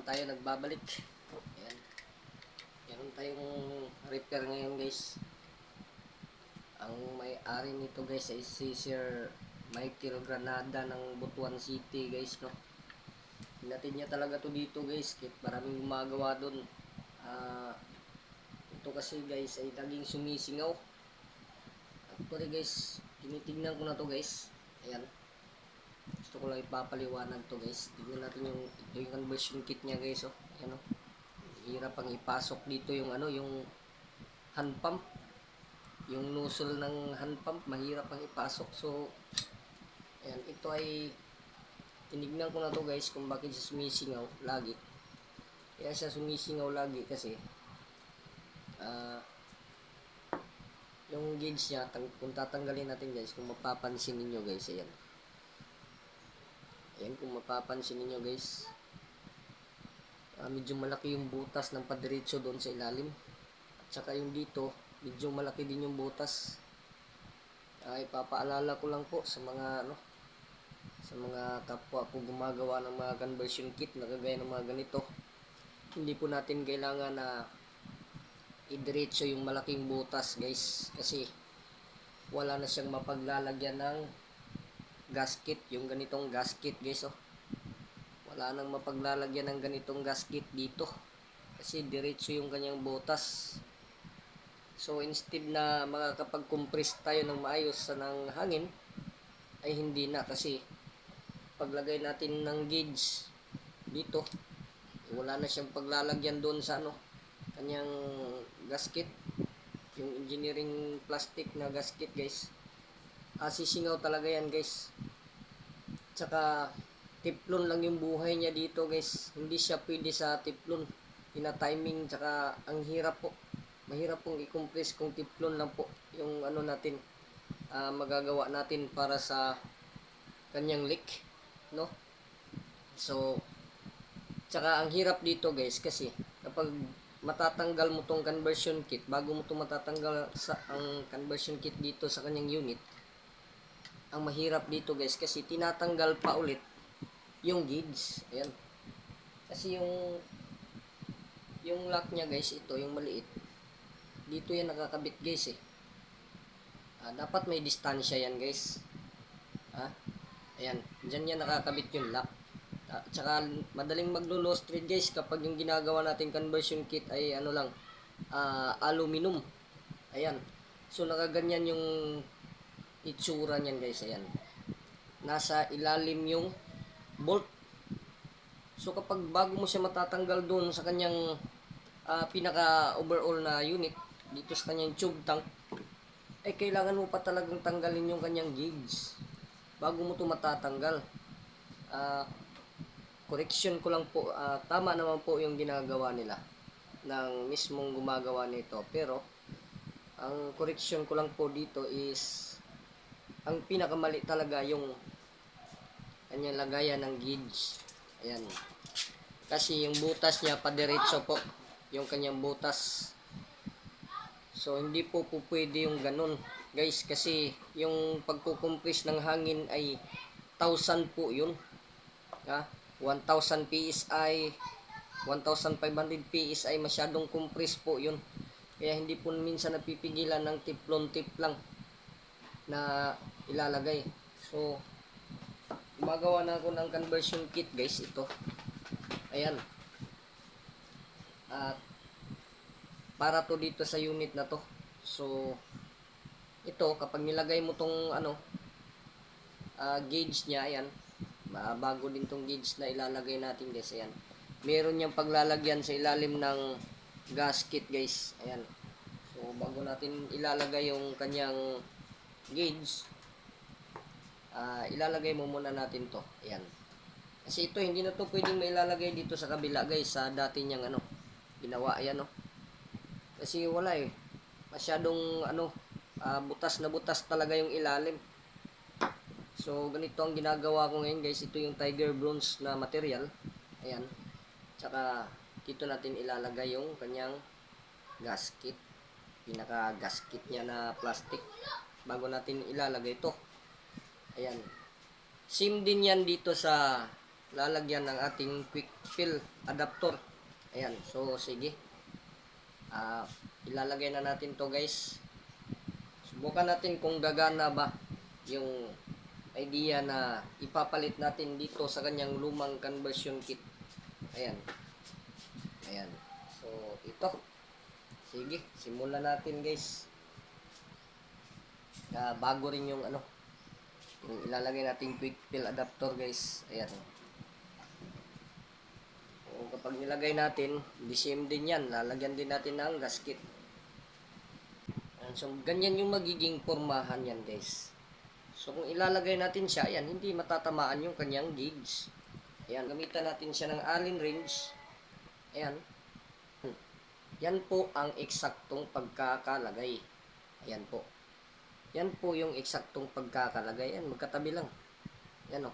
tayo nagbabalik. Ayan. Meron tayong repair ngayon guys. Ang may-ari nito guys ay si Sir Michael Granada ng Butuan City guys, no. Hinatid niya talaga to dito guys, kahit maraming gumagawa doon. Ito kasi guys ay laging sumisingaw. Actually guys, tinitignan ko na to guys. Ayan. Gusto ko lang ipapaliwanag to guys. Tignan natin ito yung conversion kit niya guys, oh. Ayan, oh. Hirap pang ipasok dito yung yung hand pump. Yung nozzle ng hand pump, mahirap pang ipasok. So, ayan, ito ay tinignan ko na to guys kung bakit siya sumisingaw lagi. Kaya siya sumisingaw lagi kasi yung gauge niya, kung tatanggalin natin guys, kung mapapansin niyo guys, ayan. Ayan, kung mapapansin niyo guys, medyo malaki yung butas ng padiretso doon sa ilalim. At saka yung dito, medyo malaki din yung butas. Ipapaalala ko lang po sa mga sa mga kapwa po gumagawa ng mga conversion kit na kagaya ng mga ganito. Hindi po natin kailangan na idiretso yung malaking butas guys, kasi wala na siyang mapaglalagyan ng gasket, yung ganitong gasket guys, oh. Wala nang mapaglalagyan ng ganitong gasket dito kasi diretso yung kanyang butas. So instead na makakapag-compress tayo ng maayos sa ng hangin, ay hindi na, kasi paglagay natin ng gauge dito, wala na siyang paglalagyan doon sa kanyang gasket, yung engineering plastic na gasket guys. Sisingaw talaga yan guys. Tsaka tiplon lang yung buhay niya dito guys, hindi siya pwede sa tiplon, tina-timing. Tsaka ang hirap po, mahirap pong i-compress kung tiplon lang po yung natin magagawa natin para sa kanyang leak, no. So tsaka ang hirap dito guys, kasi kapag matatanggal mo tong conversion kit, bago mo to matatanggal ang conversion kit dito sa kanyang unit, ang mahirap dito guys, kasi tinatanggal pa ulit yung gauge. Ayan. Kasi yung lock niya guys, ito yung maliit, dito yan nakakabit guys, dapat may distansya yan guys. Ayan, dyan yan nakakabit yung lock. Tsaka madaling maglo-lost thread guys kapag yung ginagawa natin conversion kit ay aluminum. Ayan. So nakaganyan yung itsura niyan guys. Ayan. Nasa ilalim yung bolt. So kapag bago mo siya matatanggal doon sa kanyang pinaka overall na unit, dito sa kanyang tube tank, ay kailangan mo pa talagang tanggalin yung kanyang gauge bago mo to matatanggal. Correction ko lang po, tama naman po yung ginagawa nila ng mismong gumagawa nito, pero ang correction ko lang po dito is ang pinakamali talaga yung kanyang lagayan ng gauge. Ayan, kasi yung butas niya padiretso po yung kanyang butas. So hindi po pwede yung ganun guys, kasi yung pagkukompress ng hangin ay 1,000 po yun, 1,000 PSI, 1,500 PSI, masyadong compress po yun. Kaya hindi po minsan napipigilan ng tiplon tip lang na ilalagay. So gumagawa na ako ng conversion kit guys, ito. Ayan. At para to dito sa unit na to. So ito, kapag nilagay mo tong gauge niya, ayan, bago din tong gauge na ilalagay natin guys. Ayan, meron niyang paglalagyan sa ilalim ng gasket guys. Ayan. So bago natin ilalagay yung kanyang gauge, ilalagay mo muna natin to. Ayan. Kasi ito hindi na to pwedeng mailalagay dito sa kabila guys, sa dati niyang ginawa. Ayan, kasi wala masyadong butas na butas talaga yung ilalim. So ganito ang ginagawa ko ngayon guys. Ito yung Tiger Bronze na material. Ayan. Tsaka dito natin ilalagay yung kanyang gasket, pinaka gasket niya na plastic, bago natin ilalagay ito. Ayan. Same din yan dito sa lalagyan ng ating quick fill adapter. Ayan, so sige. Ilalagay na natin to guys. Subukan natin kung gagana ba yung idea na ipapalit natin dito sa kanyang lumang conversion kit. Ayan. Ayan. So, ito. Sige, simulan natin guys. Bago rin yung yung ilalagay natin quick fill adapter guys. Ayan. O, kapag nilagay natin, the same din yan. Lalagyan din natin ng gasket. Ayan. So, ganyan yung magiging pormahan yan guys. So, kung ilalagay natin siya, ayan, hindi matatamaan yung kanyang gauge. Ayan, gamitan natin siya ng Allen wrench. Ayan. Yan po ang eksaktong pagkakalagay. Ayan po. Yan po yung eksaktong pagkakalagay. Ayan, magkatabi lang. Yan o.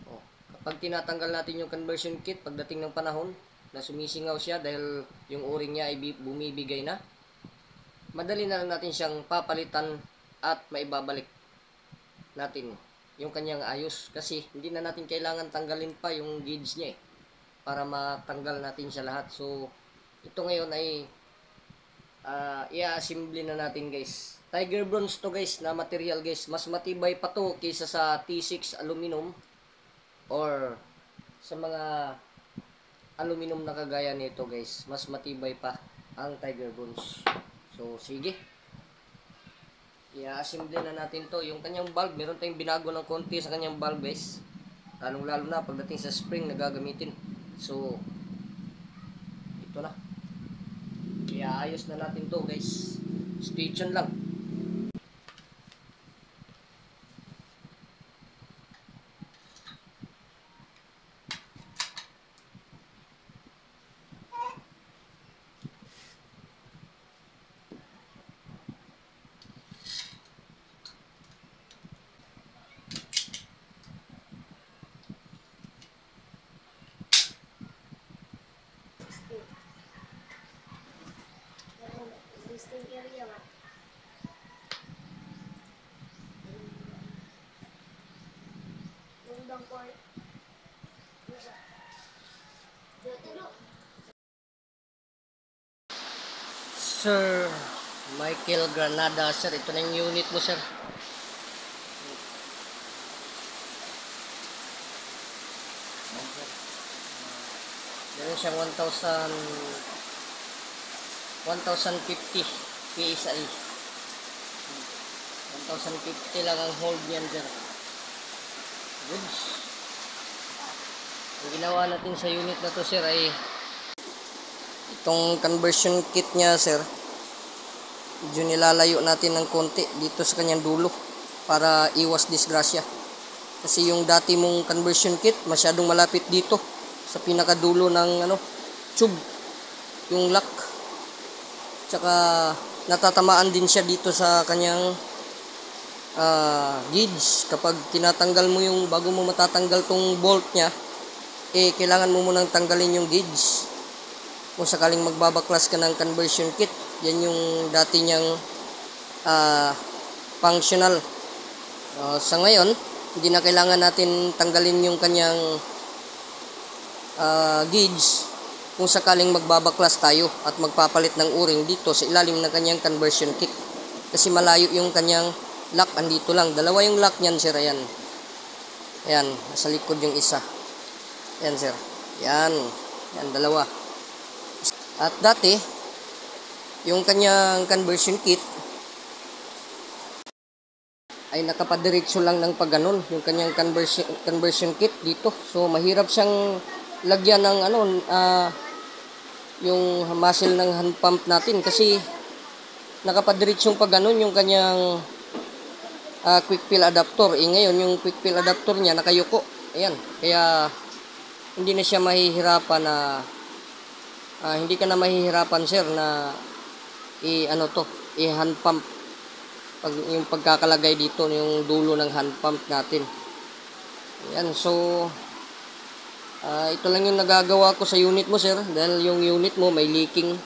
O. Kapag tinatanggal natin yung conversion kit, pagdating ng panahon, na sumisingaw siya dahil yung o-ring niya ay bumibigay na, madali na lang natin siyang papalitan at maibabalik natin yung kanyang ayos. Kasi hindi na natin kailangan tanggalin pa yung gauge niya para matanggal natin siya lahat. So, ito ngayon ay i-assemble na natin guys. Tiger bronze to guys na material guys. Mas matibay pa to kaysa sa T6 aluminum or sa mga aluminum na kagaya nito guys. Mas matibay pa ang Tiger bronze. So sige. I-assemble na natin to. Yung kanyang valve, meron tayong binago ng konti sa kanyang valve guys. Lalong lalo na pagdating sa spring na gagamitin. So ito na. Kaya ayos na natin to guys. Stay tuned lang. Listing area ba? Yung dangkoy. Sir Michael Granada, sir. Ito na yung unit mo, sir. Meron siyang 1,050 PSI. 1,050 lang ang hold niyan, sir. Good. Ang ginawa natin sa unit na to, sir, ay itong conversion kit niya, sir. Medyo nilalayo natin ng konti dito sa kanyang dulo para iwas disgrasya. Kasi yung dati mong conversion kit masyadong malapit dito sa pinakadulo ng tube, yung lock. Tsaka natatamaan din siya dito sa kanyang gauge. Kapag tinatanggal mo yung, bago mo matatanggal tong bolt niya, kailangan mo munang tanggalin yung gauge. Kung sakaling magbabaklas ka ng conversion kit, yan yung dati niyang functional. Sa ngayon, hindi na kailangan natin tanggalin yung kanyang gauge kung sakaling magbabaklas tayo at magpapalit ng o-ring dito sa ilalim ng kanyang conversion kit. Kasi malayo yung kanyang lock, andito lang. Dalawa yung lock niyan, sir. Ayan. Ayan, nasa likod yung isa. Ayan, sir. Ayan. Ayan, dalawa. At dati, yung kanyang conversion kit ay nakapadiretso lang ng pagganon, yung kanyang conversion kit dito. So mahirap siyang lagyan ng yung muzzle ng hand pump natin kasi nakapadiretsyong pagganon yung kanyang quick fill adapter. Ngayon yung quick fill adapter niya nakayuko. Ayan, kaya hindi na siya mahihirapan na hindi ka na mahihirapan, sir, na hand pump yung pagkakalagay dito yung dulo ng hand pump natin. Ayan, so ito lang yung nagagawa ko sa unit mo, sir, dahil yung unit mo may leaking.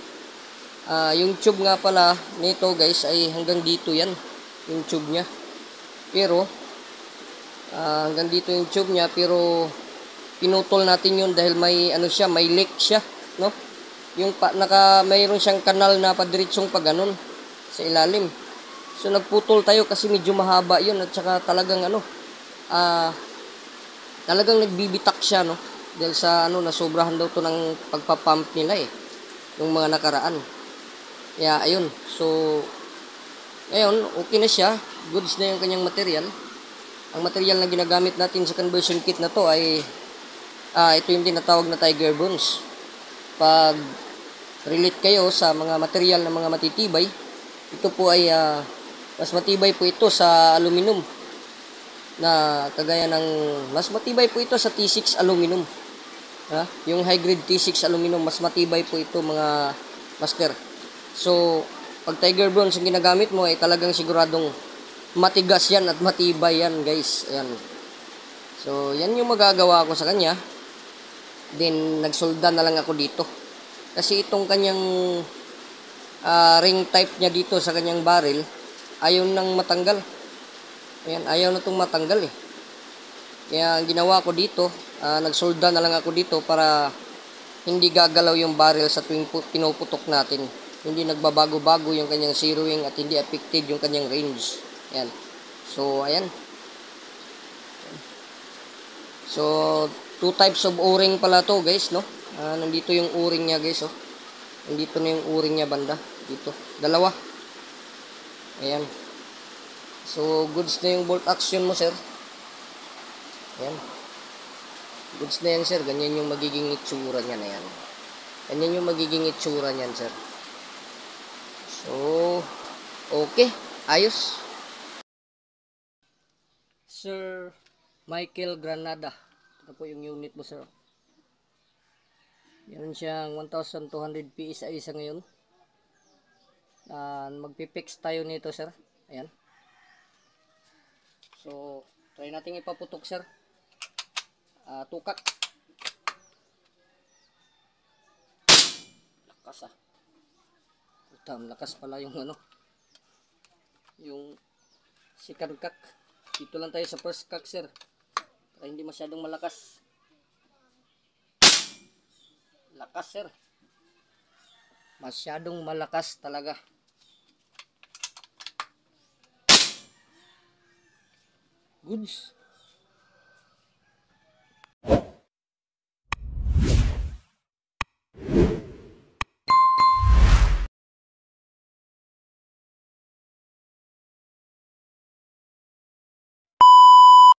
Yung tube nga pala nito guys ay hanggang dito yan, yung tube nya. Pero hanggang dito yung tube nya, pero pinutol natin yun dahil may ano siya, may leak siya, no? Yung mayroon siyang kanal na padiritsong pa ganun sa ilalim. So nagputol tayo kasi medyo mahaba yun at saka talagang talagang nagbibitak siya, no? Dahil sa nasobrahan daw to ng pagpapump nila yung mga nakaraan. Kaya ayun. So ngayon, okay na siya. Goods na yung kanyang material. Ang material na ginagamit natin sa conversion kit na to ay ito yung tinatawag na Tiger Bones. Pag relate kayo sa mga material na mga matitibay, ito po ay mas matibay po ito sa aluminum. Na kagaya ng mas matibay po ito sa T6 aluminum. Yung high grade T6 aluminum, mas matibay po ito mga master. So, pag Tiger Bronze ang ginagamit mo ay talagang siguradong matigas yan at matibay yan guys. Ayan. So, yan yung magagawa ko sa kanya. Then, nagsolda na lang ako dito. Kasi itong kanyang ring type niya dito sa kanyang barrel, ayaw nang matanggal. Ayan, ayaw na itong matanggal Kaya, ang ginawa ko dito, nagsolda na lang ako dito para hindi gagalaw yung barrel sa tuwing pinuputok natin. Hindi nagbabago-bago yung kanyang zeroing at hindi affected yung kanyang range. Ayan. So, ayan. So, two types of o-ring pala to guys, no? Nandito yung o-ring niya guys, oh. Nandito na yung o-ring niya banda. Dito. Dalawa. Ayan. So, goods na yung bolt action mo, sir. Ayan. Goods na yan, sir. Ganyan yung magiging itsura niya na yan. Ganyan yung magiging itsura niyan, sir. So, okay. Ayos. Sir Michael Granada. Ito po yung unit mo, sir. Meron siyang 1,200 PSI sa ngayon. Magpipix tayo nito, sir. Ayan. So, try natin ipaputok, sir. Tukak. Lakas lakas pala yung yung second cock. Dito lang tayo sa first cock, sir. Para hindi masyadong malakas. Lakas, sir. Masyadong malakas talaga. Goods.